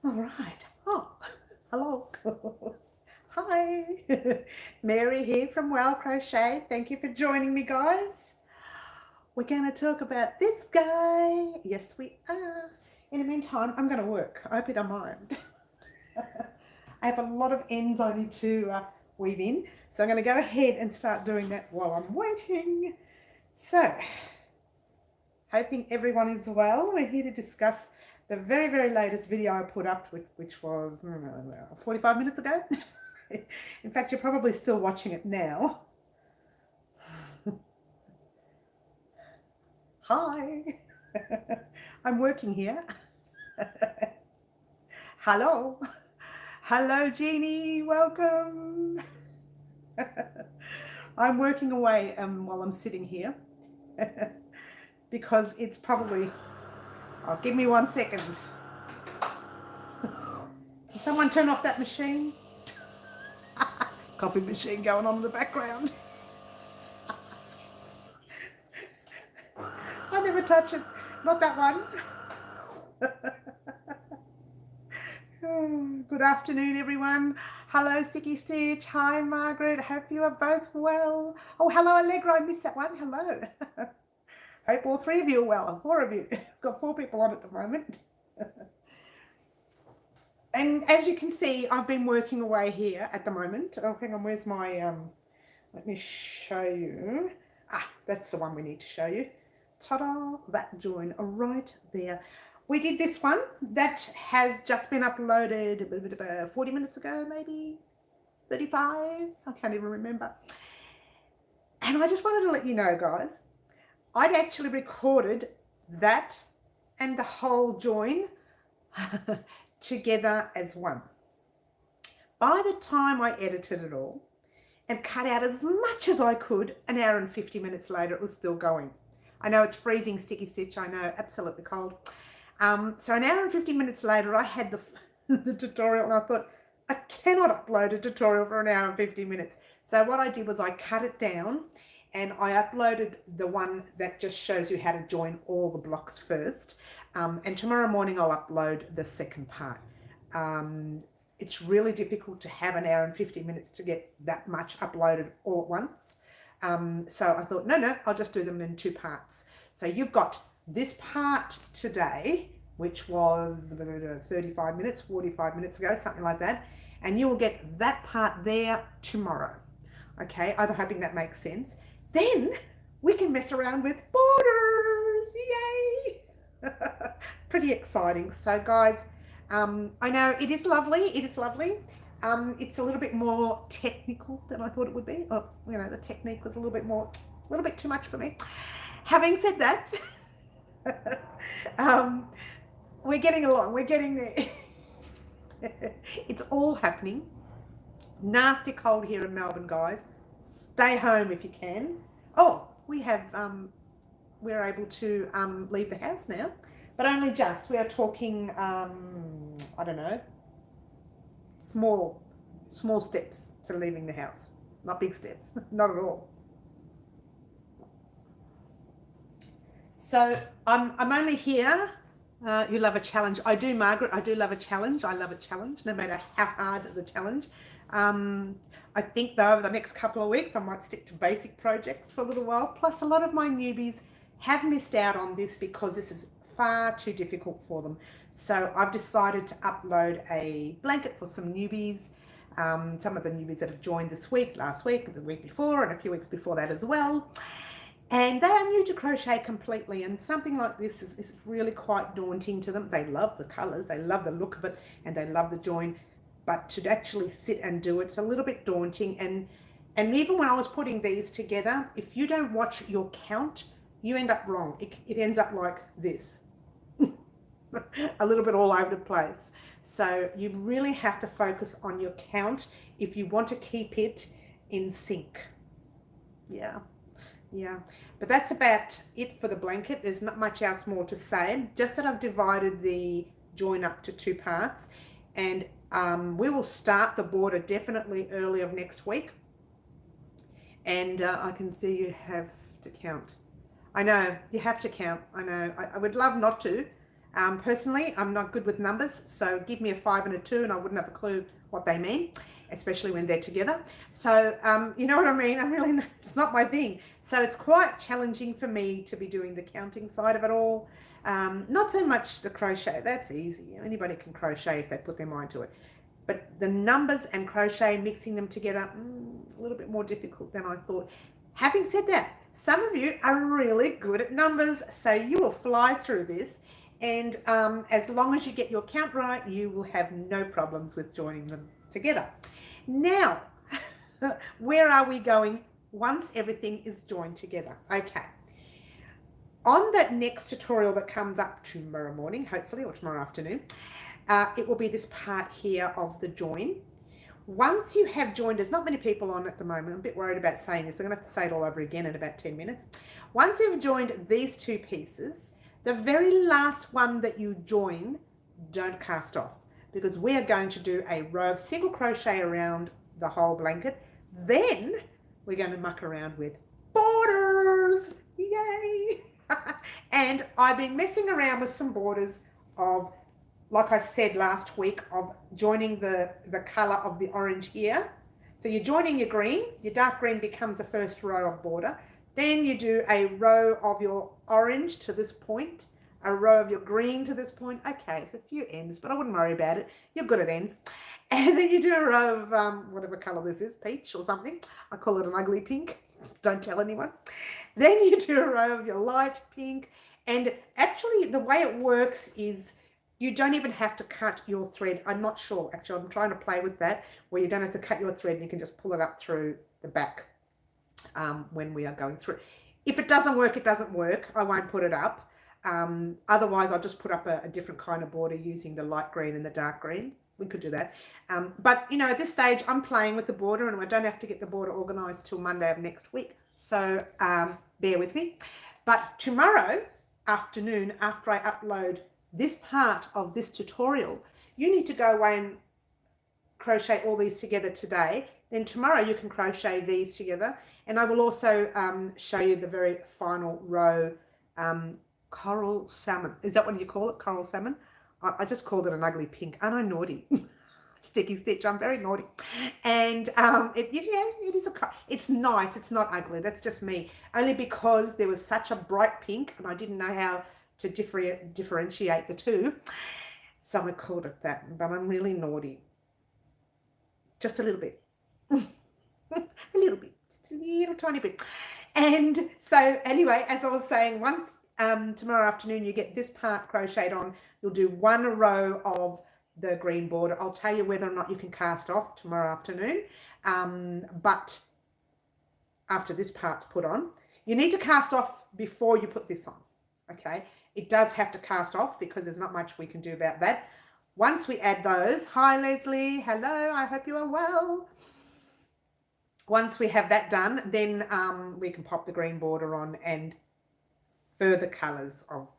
All right. Oh, hello. Hi. Mary here from Crochet. Thank you for joining me, guys. We're going to talk about this guy. Yes, we are. In the meantime, I'm going to work. I hope you don't mind. I have a lot of ends I need to weave in. So I'm going to go ahead and start doing that while I'm waiting. So, hoping everyone is well. We're here to discuss the very, very latest video I put up, which was 45 minutes ago. In fact, you're probably still watching it now. Hi. I'm working here. Hello. Hello, Jeannie. Welcome. I'm working away while I'm sitting here because it's probably... Oh, give me 1 second. Can someone turn off that machine? Coffee machine going on in the background. I never touch it. Not that one. Good afternoon, everyone. Hello, Sticky Stitch. Hi, Margaret. Hope you are both well. Oh, hello, Allegra. I missed that one. Hello. Hope all three of you are well. 4 of you. Got 4 people on at the moment. And as you can see, I've been working away here at the moment. Oh, hang on. Where's my... let me show you. Ah, that's the one we need to show you. Ta-da! That join right there. We did this one. That has just been uploaded 40 minutes ago, maybe 35. I can't even remember. And I just wanted to let you know, guys, I'd actually recorded that and the whole join together as one. By the time I edited it all and cut out as much as I could, an hour and 50 minutes later, it was still going. I know it's freezing, Sticky Stitch. I know, absolutely cold. So an hour and 50 minutes later, I had the tutorial, and I thought, I cannot upload a tutorial for an hour and 50 minutes. So what I did was I cut it down and I uploaded the one that just shows you how to join all the blocks first. And tomorrow morning I'll upload the second part. It's really difficult to have an hour and 50 minutes to get that much uploaded all at once. So I thought, no, I'll just do them in 2 parts. So you've got this part today, which was 35 minutes, 45 minutes ago, something like that. And you will get that part there tomorrow. Okay, I'm hoping that makes sense. Then we can mess around with borders. Yay! Pretty exciting. So guys, I know it is lovely. It is lovely. It's a little bit more technical than I thought it would be. Oh, you know, the technique was a little bit too much for me. Having said that, we're getting along. We're getting there. It's all happening. Nasty cold here in Melbourne, guys. Stay home if you can. Oh, we have, we're able to leave the house now, but only just. We are talking, I don't know, small steps to leaving the house. Not big steps, not at all. So I'm only here. You love a challenge. I do, Margaret. I do love a challenge. I love a challenge, no matter how hard the challenge. I think though over the next couple of weeks I might stick to basic projects for a little while. Plus a lot of my newbies have missed out on this because this is far too difficult for them. So I've decided to upload a blanket for some newbies. Some of the newbies that have joined this week, last week, the week before, and a few weeks before that as well. And they are new to crochet completely, and something like this is really quite daunting to them. They love the colours, they love the look of it, and they love the join. But to actually sit and do it's a little bit daunting. And even when I was putting these together, if you don't watch your count, you end up wrong. It ends up like this. A little bit all over the place. So you really have to focus on your count if you want to keep it in sync. Yeah. But that's about it for the blanket. There's not much else more to say. Just that I've divided the join up to 2 parts. And we will start the border definitely early of next week. And I can see you have to count. I know, you have to count. I know. I would love not to. Personally, I'm not good with numbers, so give me a 5 and a 2 and I wouldn't have a clue what they mean, especially when they're together. So you know what I mean? It's not my thing. So it's quite challenging for me to be doing the counting side of it all. Not so much the crochet, that's easy. Anybody can crochet if they put their mind to it. But the numbers and crochet, mixing them together, a little bit more difficult than I thought. Having said that, some of you are really good at numbers, so you will fly through this. And as long as you get your count right, you will have no problems with joining them together. Now, where are we going once everything is joined together? Okay. On that next tutorial that comes up tomorrow morning, hopefully, or tomorrow afternoon, it will be this part here of the join. Once you have joined, there's not many people on at the moment. I'm a bit worried about saying this. I'm going to have to say it all over again in about 10 minutes. Once you've joined these two pieces, the very last one that you join, don't cast off, because we are going to do a row of single crochet around the whole blanket. Then we're going to muck around with borders. Yay! And I've been messing around with some borders of, like I said last week, of joining the color of the orange here. So you're joining your green, your dark green becomes the first row of border. Then you do a row of your orange to this point, a row of your green to this point. Okay, it's a few ends, but I wouldn't worry about it. You're good at ends. And then you do a row of whatever color this is, peach or something. I call it an ugly pink. Don't tell anyone. Then you do a row of your light pink. And actually the way it works is you don't even have to cut your thread. I'm not sure. Actually, I'm trying to play with that, where you don't have to cut your thread and you can just pull it up through the back when we are going through. If it doesn't work, it doesn't work. I won't put it up. Otherwise, I'll just put up a different kind of border using the light green and the dark green. We could do that. But, you know, at this stage, I'm playing with the border and I don't have to get the border organised till Monday of next week. So bear with me. But tomorrow afternoon, after I upload this part of this tutorial, you need to go away and crochet all these together today. Then tomorrow you can crochet these together. And I will also show you the very final row, coral salmon. Is that what you call it? Coral salmon? I just called it an ugly pink. Aren't I naughty? Sticky stitch. I'm very naughty. And it is it's nice. It's not ugly. That's just me. Only because there was such a bright pink and I didn't know how to differentiate the two. So I called it that. But I'm really naughty. Just a little bit. A little bit. Just a little tiny bit. And so anyway, as I was saying, once tomorrow afternoon you get this part crocheted on, you'll do one row of the green border. I'll tell you whether or not you can cast off tomorrow afternoon. But after this part's put on, you need to cast off before you put this on. Okay, it does have to cast off because there's not much we can do about that. Once we add those, hi Leslie, hello, I hope you are well. Once we have that done, then we can pop the green border on and further colors of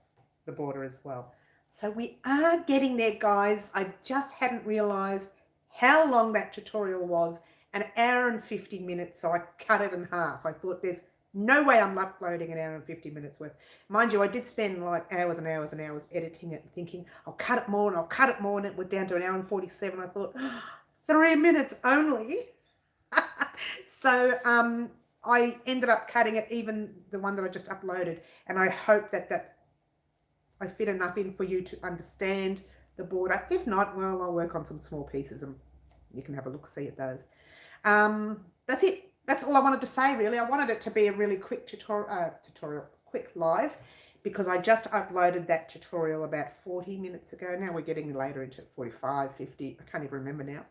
the border as well. So we are getting there, guys. I just hadn't realized how long that tutorial was, an hour and 50 minutes. So I cut it in half. I thought there's no way I'm uploading an hour and 50 minutes worth. Mind you, I did spend like hours and hours and hours editing it, thinking I'll cut it more and I'll cut it more, and it went down to an hour and 47. I thought 3 minutes only. So I ended up cutting it, even the one that I just uploaded, and I hope that I fit enough in for you to understand the border. If not, well, I'll work on some small pieces and you can have a look-see at those. That's it. That's all I wanted to say, really. I wanted it to be a really quick tutorial, quick live, because I just uploaded that tutorial about 40 minutes ago. Now we're getting later into 45, 50. I can't even remember now.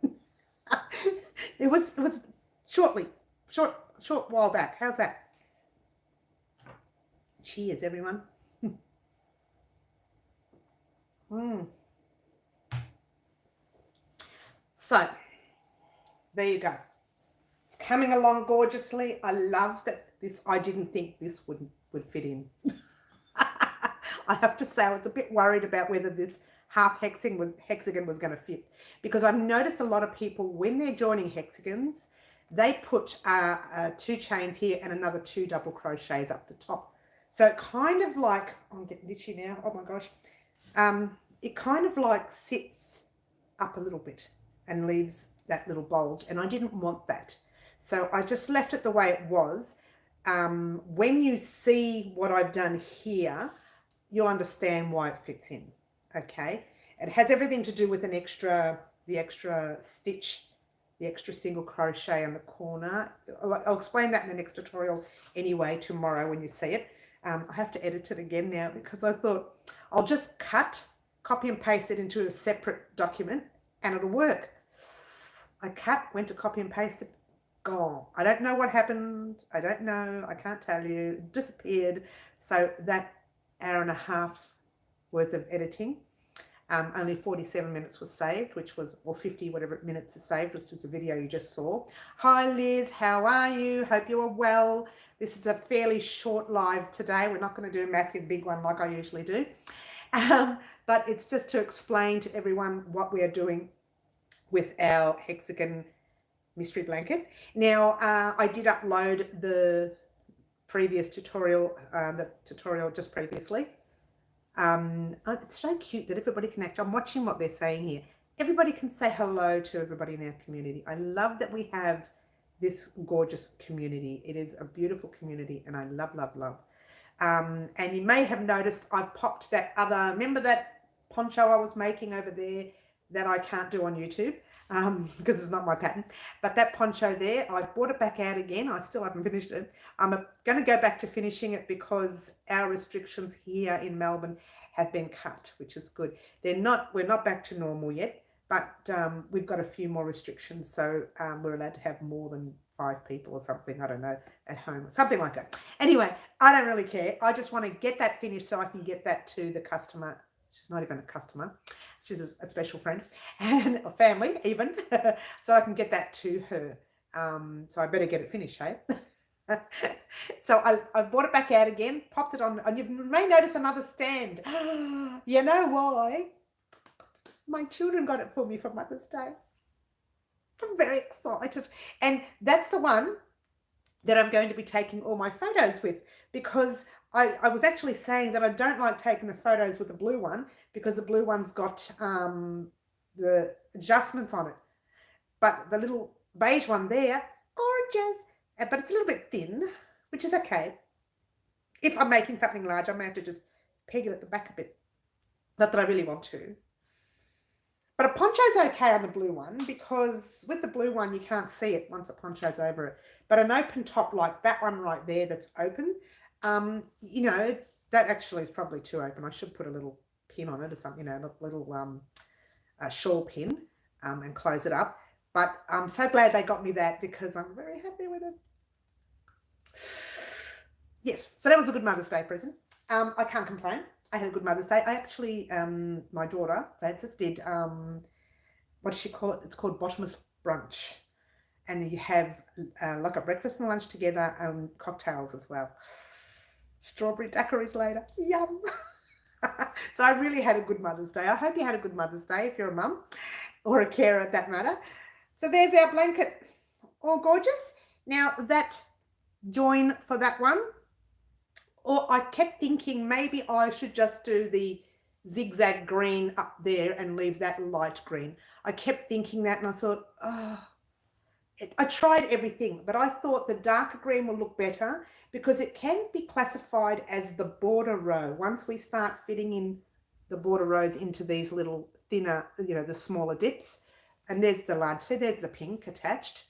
It was short while back. How's that? Cheers, everyone. So there you go. It's coming along gorgeously. I love that this, I didn't think this would fit in. I have to say I was a bit worried about whether this half hexagon was going to fit, because I've noticed a lot of people, when they're joining hexagons, they put 2 chains here and another 2 double crochets up the top. So it kind of like, I'm getting itchy now, oh my gosh. it kind of like sits up a little bit and leaves that little bulge, and I didn't want that. So I just left it the way it was. When you see what I've done here, you'll understand why it fits in, okay? It has everything to do with the extra stitch, the extra single crochet on the corner. I'll explain that in the next tutorial anyway, tomorrow when you see it. I have to edit it again now because I thought I'll just copy and paste it into a separate document and it'll work. I went to copy and paste it, gone. I don't know what happened. I don't know. I can't tell you. It disappeared. So that hour and a half worth of editing, only 47 minutes was saved, or 50 whatever minutes is saved, which was the video you just saw. Hi Liz, how are you? Hope you are well. This is a fairly short live today. We're not going to do a massive big one like I usually do, but it's just to explain to everyone what we are doing with our hexagon mystery blanket. Now I did upload the previous tutorial, just previously. It's so cute that everybody can I'm watching what they're saying here. Everybody can say hello to everybody in our community. I love that we have this gorgeous community. It is a beautiful community and I love, love, love. And you may have noticed I've popped that other, remember that poncho I was making over there that I can't do on YouTube because it's not my pattern, but that poncho there, I've brought it back out again. I still haven't finished it. I'm going to go back to finishing it because our restrictions here in Melbourne have been cut, which is good. We're not back to normal yet, but we've got a few more restrictions. So we're allowed to have more than 5 people or something, I don't know, at home, something like that. Anyway, I don't really care. I just want to get that finished so I can get that to the customer. She's not even a customer. She's a special friend and a family even. So I can get that to her. So I better get it finished, hey? So I brought it back out again, popped it on, and you may notice another stand. You know why? My children got it for me for Mother's Day. I'm very excited. And that's the one that I'm going to be taking all my photos with, because I was actually saying that I don't like taking the photos with the blue one because the blue one's got the adjustments on it. But the little beige one there, gorgeous, but it's a little bit thin, which is okay. If I'm making something large, I may have to just peg it at the back a bit. Not that I really want to. But a poncho's okay on the blue one because with the blue one, you can't see it once a poncho's over it. But an open top like that one right there that's open, you know, that actually is probably too open. I should put a little pin on it or something, you know, a little shawl pin and close it up. But I'm so glad they got me that because I'm very happy with it. Yes, so that was a good Mother's Day present. I can't complain. I had a good Mother's Day. I actually, my daughter, Frances, did, what does she call it? It's called bottomless brunch. And you have like a breakfast and lunch together and cocktails as well. Strawberry daiquiris later. Yum. So I really had a good Mother's Day. I hope you had a good Mother's Day if you're a mum or a carer at that matter. So there's our blanket. All gorgeous. Now that join for that one, or I kept thinking maybe I should just do the zigzag green up there and leave that light green. I kept thinking that and I thought, oh, I tried everything, but I thought the darker green will look better because it can be classified as the border row. Once we start fitting in the border rows into these little thinner, you know, the smaller dips, and there's the large, so there's the pink attached.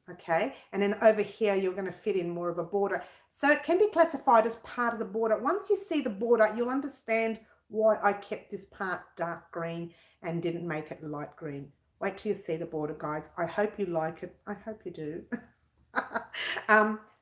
Okay, and then over here you're going to fit in more of a border. So it can be classified as part of the border. Once you see the border, you'll understand why I kept this part dark green and didn't make it light green. Wait till you see the border, guys. I hope you like it. I hope you do.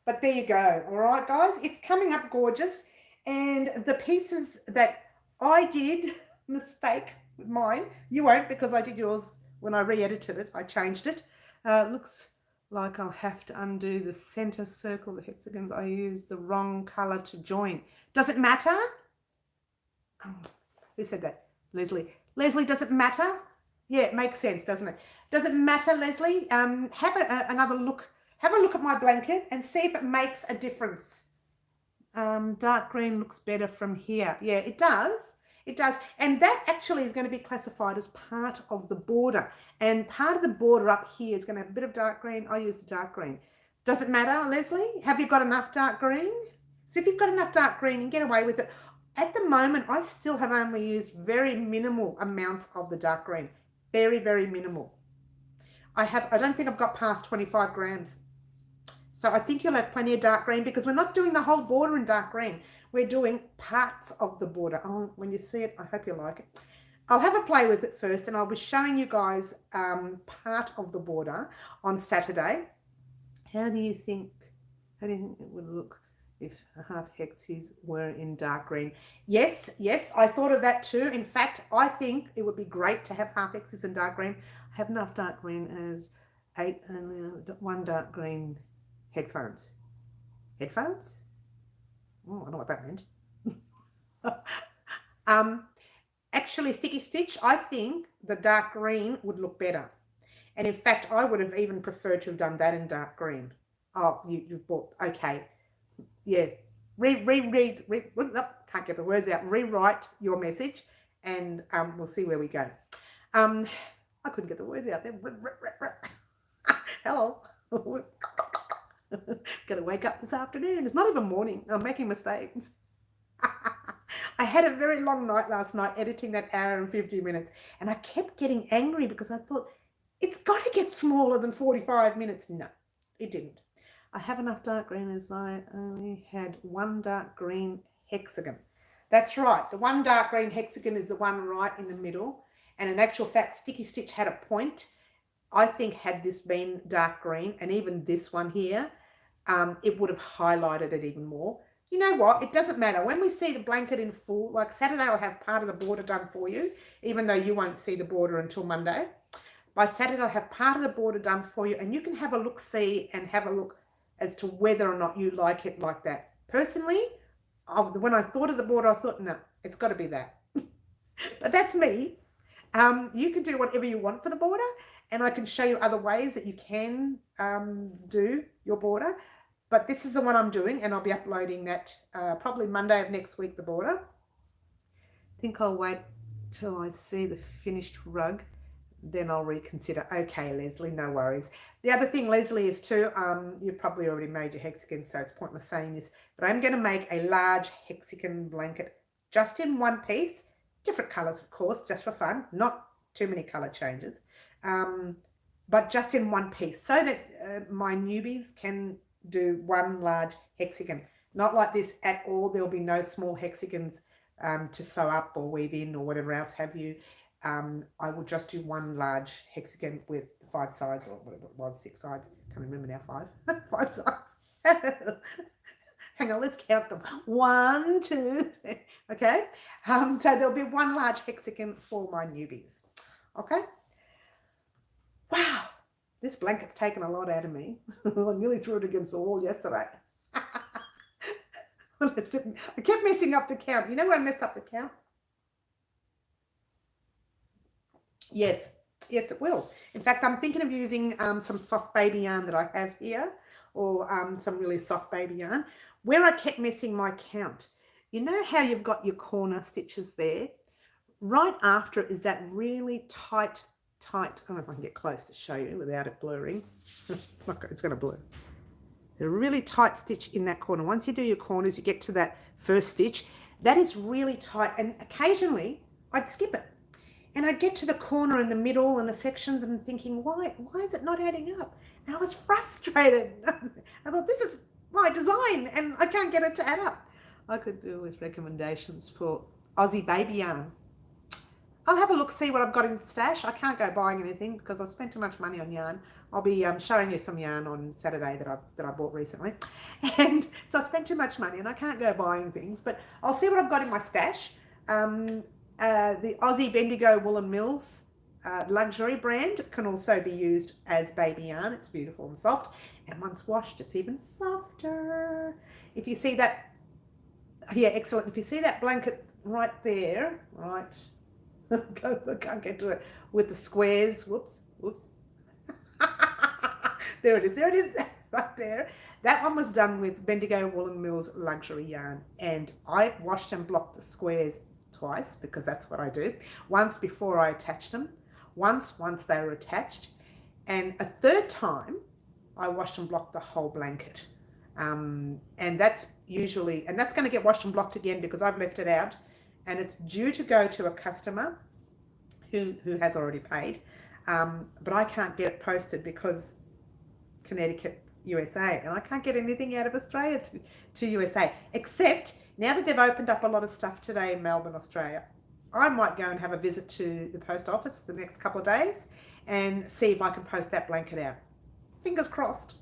But there you go. All right, guys, it's coming up gorgeous. And the pieces that I did mistake with mine, you won't because I did yours when I re-edited it. I changed it. Looks like I'll have to undo the center circle of the hexagons. I used the wrong color to join. Does it matter? Oh, who said that? Leslie. Leslie, does it matter? Yeah, it makes sense, doesn't it? Does it matter, Leslie? Have another look. Have a look at my blanket and see if it makes a difference. Dark green looks better from here. Yeah, it does. It does. And that actually is going to be classified as part of the border. And part of the border up here is going to have a bit of dark green. I use the dark green. Does it matter, Leslie? Have you got enough dark green? So if you've got enough dark green, you can get away with it. At the moment, I still have only used very minimal amounts of the dark green. Very, very minimal. I don't think I've got past 25 grams. So I think you'll have plenty of dark green because we're not doing the whole border in dark green. We're doing parts of the border. Oh, when you see it, I hope you like it. I'll have a play with it first and I'll be showing you guys part of the border on Saturday. How do you think it would look if half hexes were in dark green? Yes, I thought of that too. In fact, I think it would be great to have half hexes in dark green. I have enough dark green as 8 and 1 dark green headphones. Headphones? Oh, I don't know what that meant. Actually, sticky stitch, I think the dark green would look better. And in fact, I would have even preferred to have done that in dark green. Oh, you've bought, okay. Yeah. Can't get the words out. Rewrite your message and we'll see where we go. I couldn't get the words out there. Hello. Gonna wake up this afternoon. It's not even morning. I'm making mistakes. I had a very long night last night editing that hour and 50 minutes and I kept getting angry because I thought it's got to get smaller than 45 minutes. No, it didn't. I have enough dark green as I only had 1 dark green hexagon. That's right. The 1 dark green hexagon is the one right in the middle. And in actual fact, Sticky Stitch had a point. I think had this been dark green and even this one here, it would have highlighted it even more. You know what? It doesn't matter. When we see the blanket in full, like Saturday, I'll have part of the border done for you, even though you won't see the border until Monday. By Saturday, I'll have part of the border done for you and you can have a look-see and have a look as to whether or not you like it like that. Personally, when I thought of the border, I thought, no, it's got to be that. But that's me. You can do whatever you want for the border and I can show you other ways that you can do your border. But this is the one I'm doing and I'll be uploading that probably Monday of next week, the border. I think I'll wait till I see the finished rug. Then I'll reconsider. Okay, Leslie, no worries. The other thing, Leslie, is too, you've probably already made your hexagon, so it's pointless saying this, but I'm going to make a large hexagon blanket just in one piece, different colours, of course, just for fun, not too many colour changes, but just in one piece so that my newbies can do one large hexagon. Not like this at all. There'll be no small hexagons to sew up or weave in or whatever else have you. I will just do one large hexagon with 5 sides or whatever it was, 6 sides. Can't remember now, 5. 5 sides. Hang on, let's count them. 1, 2, 3. Okay. So there'll be one large hexagon for my newbies. Okay. Wow. This blanket's taken a lot out of me. I nearly threw it against the wall yesterday. I kept messing up the count. You know where I messed up the count? Yes, it will. In fact, I'm thinking of using some soft baby yarn that I have here or some really soft baby yarn. Where I kept missing my count, you know how you've got your corner stitches there? Right after it is that really tight, I don't know if I can get close to show you without it blurring. It's going to blur. A really tight stitch in that corner. Once you do your corners, you get to that first stitch. That is really tight and occasionally I'd skip it. And I'd get to the corner in the middle and the sections and I'm thinking, why is it not adding up? And I was frustrated. I thought, this is my design and I can't get it to add up. I could do with recommendations for Aussie baby yarn. I'll have a look, see what I've got in stash. I can't go buying anything because I've spent too much money on yarn. I'll be showing you some yarn on Saturday that I bought recently. And so I spent too much money and I can't go buying things, but I'll see what I've got in my stash. The Aussie Bendigo Woolen Mills luxury brand can also be used as baby yarn. It's beautiful and soft, and once washed it's even softer. If you see that, yeah, excellent. If you see that blanket right there, right, I can't get to it, with the squares, whoops. There it is, right there. That one was done with Bendigo Woolen Mills luxury yarn, and I washed and blocked the squares twice, because that's what I do. Once before I attached them, once they were attached, and a third time I washed and blocked the whole blanket. And that's usually, and that's going to get washed and blocked again because I've left it out, and it's due to go to a customer who has already paid, but I can't get it posted because Connecticut, USA, and I can't get anything out of Australia to USA, except now that they've opened up a lot of stuff today in Melbourne, Australia. I might go and have a visit to the post office the next couple of days and see if I can post that blanket out. Fingers crossed.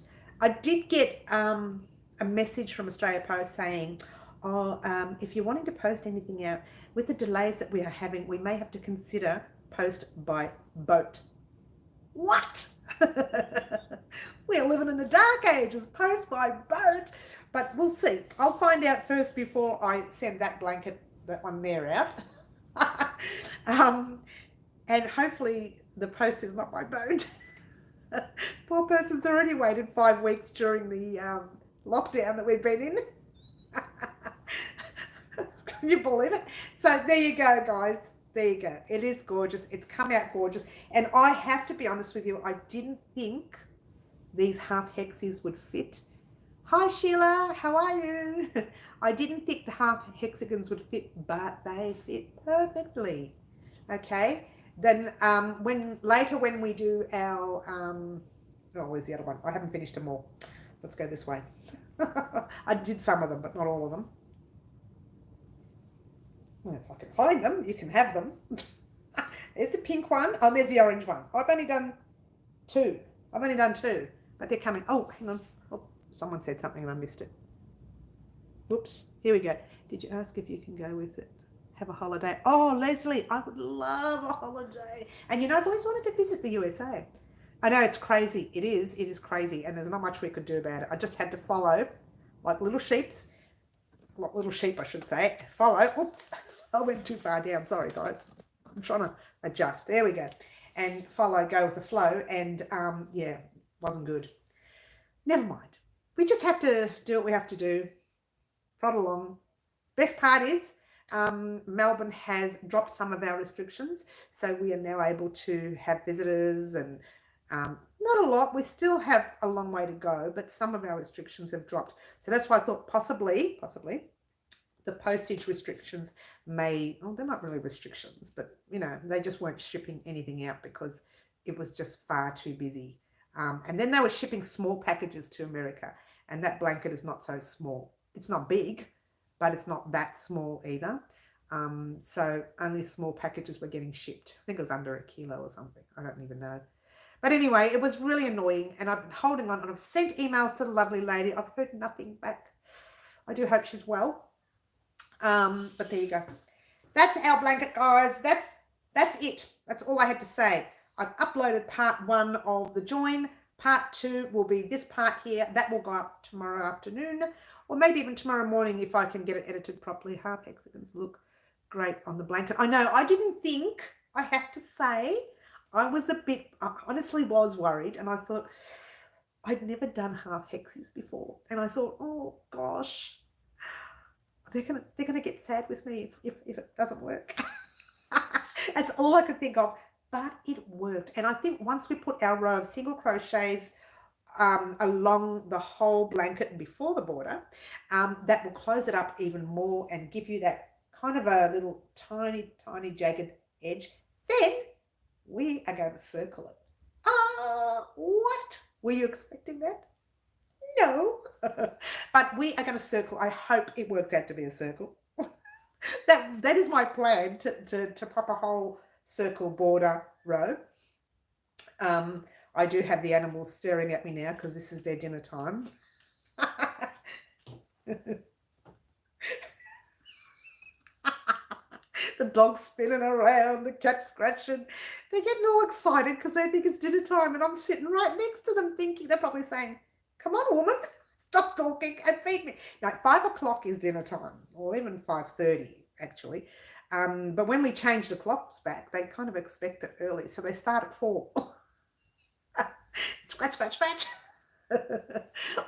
I did get a message from Australia Post saying, if you're wanting to post anything out, with the delays that we are having, we may have to consider post by boat. What? We're living in the dark ages, post by boat. But we'll see. I'll find out first before I send that blanket, that one there, out. And hopefully the post is not by boat. Poor person's already waited 5 weeks during the lockdown that we've been in. Can you believe it? So there you go, guys. There you go. It is gorgeous. It's come out gorgeous. And I have to be honest with you, I didn't think these half hexes would fit. Hi, Sheila. How are you? I didn't think the half hexagons would fit, but they fit perfectly. Okay. Then when we do our, where's the other one? I haven't finished them all. Let's go this way. I did some of them, but not all of them. Well, if I can find them, you can have them. There's the pink one. Oh, there's the orange one. I've only done two, but they're coming. Oh, hang on. Oh, someone said something and I missed it. Whoops. Here we go. Did you ask if you can go with it? Have a holiday? Oh, Leslie, I would love a holiday. And you know, I've always wanted to visit the USA. I know it's crazy. It is crazy. And there's not much we could do about it. I just had to follow like little sheep, I should say. Follow. Oops. I went too far down. Sorry, guys. I'm trying to adjust. There we go. And follow, go with the flow. And yeah, wasn't good. Never mind. We just have to do what we have to do. Trot along. Best part is Melbourne has dropped some of our restrictions. So we are now able to have visitors and not a lot. We still have a long way to go, but some of our restrictions have dropped. So that's why I thought possibly the postage restrictions may, well, they're not really restrictions, but you know, they just weren't shipping anything out because it was just far too busy. And then they were shipping small packages to America, and that blanket is not so small. It's not big, but it's not that small either. So only small packages were getting shipped. I think it was under a kilo or something. I don't even know. But anyway, it was really annoying, and I've been holding on, and I've sent emails to the lovely lady. I've heard nothing back. I do hope she's well. But there you go. That's our blanket, guys. That's it. That's all I had to say. I've uploaded part 1 of the join. Part 2 will be this part here. That will go up tomorrow afternoon, or maybe even tomorrow morning if I can get it edited properly. Half hexagons look great on the blanket. I know, I didn't think, I have to say, I honestly was worried, and I thought, I'd never done half hexes before. And I thought, oh gosh, they're gonna get sad with me if it doesn't work. That's all I could think of, but it worked. And I think once we put our row of single crochets along the whole blanket before the border, that will close it up even more and give you that kind of a little tiny jagged edge. Then we are going to circle it. What? Were you expecting that? No. But we are going to circle. I hope it works out to be a circle. That is my plan, to pop a whole circle border row. I do have the animals staring at me now because this is their dinner time. The dog's spinning around, the cat's scratching. They're getting all excited because they think it's dinner time, and I'm sitting right next to them thinking, they're probably saying, come on, woman, stop talking and feed me. Now, 5 o'clock is dinner time, or even 5:30 actually. But when we change the clocks back, they kind of expect it early, so they start at 4. Scratch, scratch, scratch.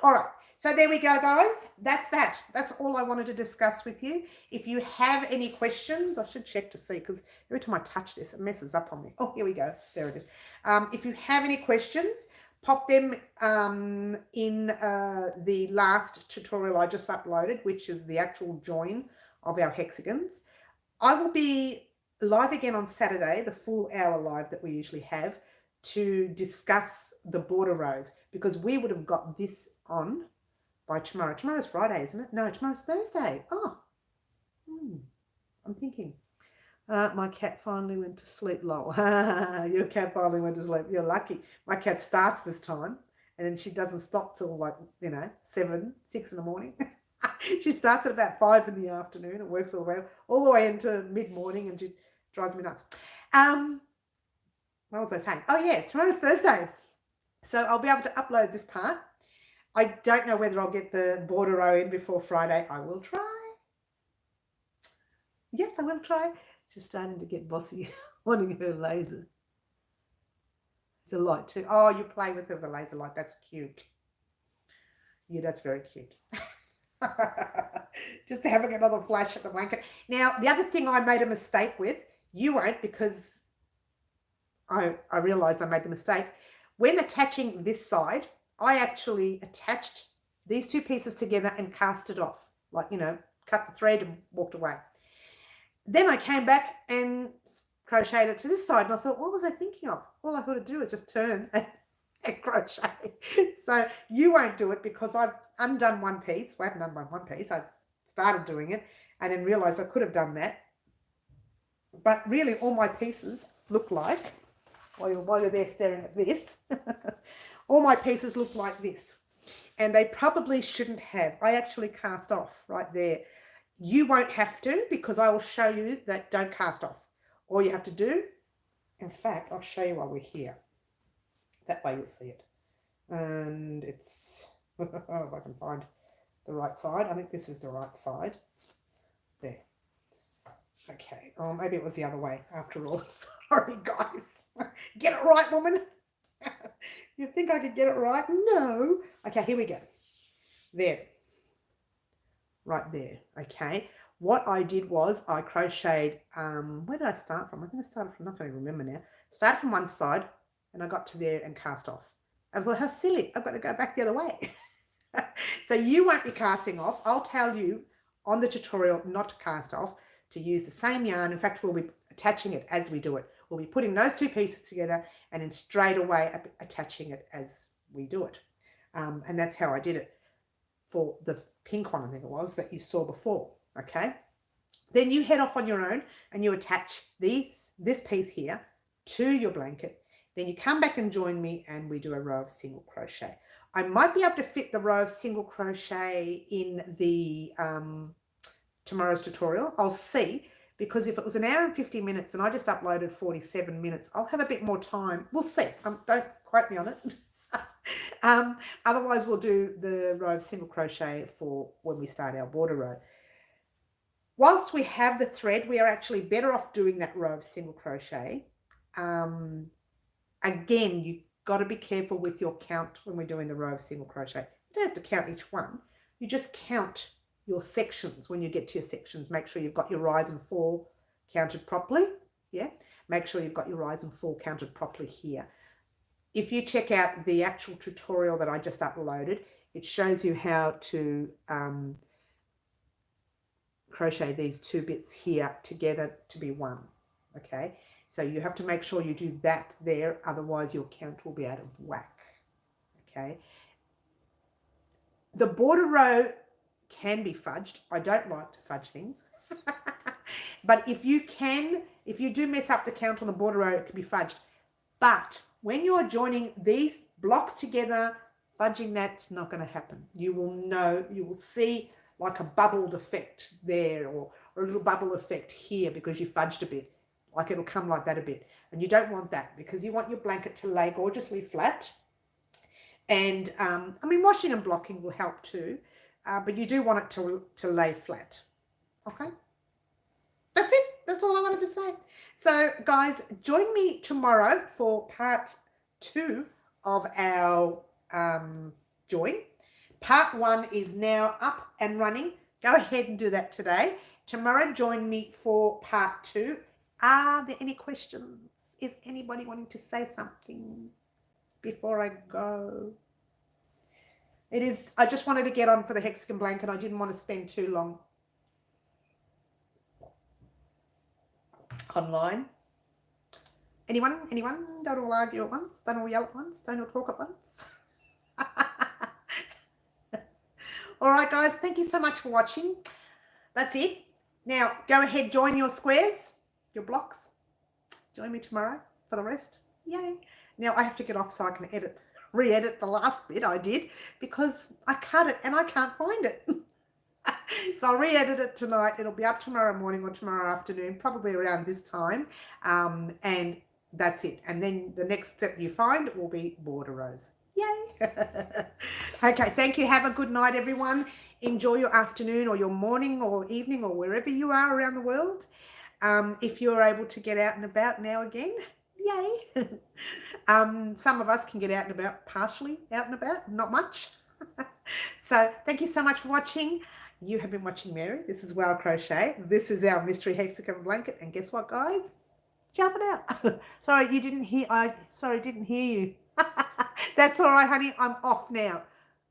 All right, So there we go, guys. That's that. That's all I wanted to discuss with you. If you have any questions, I should check to see, because every time I touch this, it messes up on me. Oh, here we go. There it is. If you have any questions, pop them in the last tutorial I just uploaded, which is the actual join of our hexagons. I will be live again on Saturday, the full hour live that we usually have, to discuss the border rows, because we would have got this on by tomorrow. Tomorrow's Friday, isn't it? No, tomorrow's Thursday. Oh, I'm thinking. My cat finally went to sleep, lol. Your cat finally went to sleep. You're lucky. My cat starts this time, and then she doesn't stop till, like, 6 in the morning. She starts at about 5 in the afternoon and works all the way into mid-morning, and she drives me nuts. What was I saying? Oh, yeah, tomorrow's Thursday. So I'll be able to upload this part. I don't know whether I'll get the border row in before Friday. I will try. Yes, I will try. She's starting to get bossy, wanting her laser. It's a light too. Oh, you play with her with a laser light. That's cute. Yeah, that's very cute. Just having another flash at the blanket. Now, the other thing I made a mistake with, you won't, because I realized I made the mistake. When attaching this side, I actually attached these two pieces together and cast it off. Like, cut the thread and walked away. Then I came back and crocheted it to this side, and I thought, what was I thinking of? All I've got to do is just turn and crochet. So you won't do it, because I've undone one piece. Well, I haven't done one piece. I started doing it and then realized I could have done that. But really, all my pieces look like, while you're there staring at this, all my pieces look like this. And they probably shouldn't have. I actually cast off right there. You won't have to, because I will show you that don't cast off. All you have to do, in fact, I'll show you while we're here. That way you'll see it. And it's, if I can find the right side. I think this is the right side. There. Okay. Oh, maybe it was the other way after all. Sorry, guys. Get it right, woman. You think I could get it right? No. Okay, here we go. There. Right there. Okay. What I did was I crocheted, where did I start from? I think I started from, I'm not going to remember now. Started from one side, and I got to there and cast off. I thought, how silly. I've got to go back the other way. So you won't be casting off. I'll tell you on the tutorial not to cast off, to use the same yarn. In fact, we'll be attaching it as we do it. We'll be putting those two pieces together and then straight away attaching it as we do it. And that's how I did it for the pink one, I think it was, that you saw before. Okay. Then you head off on your own and you attach this piece here to your blanket. Then you come back and join me and we do a row of single crochet. I might be able to fit the row of single crochet in the tomorrow's tutorial. I'll see, because if it was 1 hour and 50 minutes and I just uploaded 47 minutes, I'll have a bit more time. We'll see. Don't quote me on it. Otherwise, we'll do the row of single crochet for when we start our border row. Whilst we have the thread, we are actually better off doing that row of single crochet. Again, you've got to be careful with your count when we're doing the row of single crochet. You don't have to count each one. You just count your sections. When you get to your sections, make sure you've got your rise and fall counted properly. Yeah, make sure you've got your rise and fall counted properly here. If you check out the actual tutorial that I just uploaded, it shows you how to crochet these two bits here together to be one. Okay, so you have to make sure you do that there, otherwise your count will be out of whack. Okay, the border row can be fudged. I don't like to fudge things. But if you do mess up the count on the border row, it can be fudged. But when you're joining these blocks together, fudging that's not going to happen. You will know, you will see like a bubbled effect there, or a little bubble effect here because you fudged a bit. Like it'll come like that a bit. And you don't want that, because you want your blanket to lay gorgeously flat. And I mean, washing and blocking will help too. But you do want it to lay flat. Okay? That's it. That's all I wanted to say. So, guys, join me tomorrow for part 2 of our join. Part 1 is now up and running. Go ahead and do that today. Tomorrow, join me for part 2. Are there any questions? Is anybody wanting to say something before I go? I just wanted to get on for the hexagon blanket. I didn't want to spend too long online. Anyone? Don't all argue at once. Don't all yell at once. Don't all talk at once. All right, guys. Thank you so much for watching. That's it. Now, go ahead, join your squares, your blocks. Join me tomorrow for the rest. Yay. Now, I have to get off so I can re-edit the last bit I did because I cut it and I can't find it. So I'll re-edit it tonight. It'll be up tomorrow morning or tomorrow afternoon, probably around this time. And that's it. And then the next step you find will be border rows. Yay. Okay, thank you. Have a good night, everyone. Enjoy your afternoon or your morning or evening or wherever you are around the world. If you're able to get out and about now again, yay. Some of us can get out and about, partially out and about, not much. So thank you so much for watching. You have been watching Mary. This is Wild Crochet. This is our mystery hexagon blanket. And guess what, guys? Jumping out. Sorry, you didn't hear. Didn't hear you. That's all right, honey. I'm off now.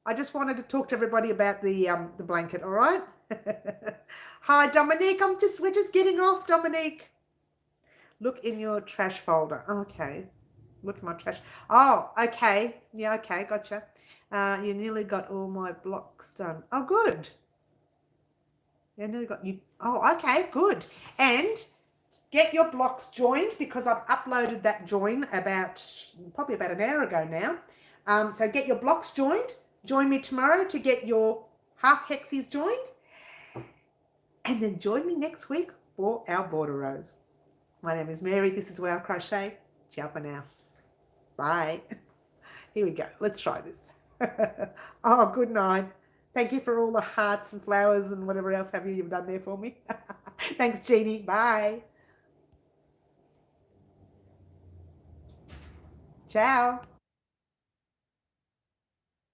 I just wanted to talk to everybody about the blanket. All right. Hi, Dominique. We're just getting off, Dominique. Look in your trash folder. Okay. Look at my trash. Oh, okay. Yeah, okay. Gotcha. You nearly got all my blocks done. Oh, good. Yeah, nearly got you. Oh, okay. Good. And get your blocks joined because I've uploaded that join probably about an hour ago now. So get your blocks joined. Join me tomorrow to get your half hexies joined. And then join me next week for our border rows. My name is Mary. This is Wild Crochet. Ciao for now. Bye. Here we go. Let's try this. Oh, good night. Thank you for all the hearts and flowers and whatever else have you've done there for me. Thanks, Jeannie. Bye. Ciao.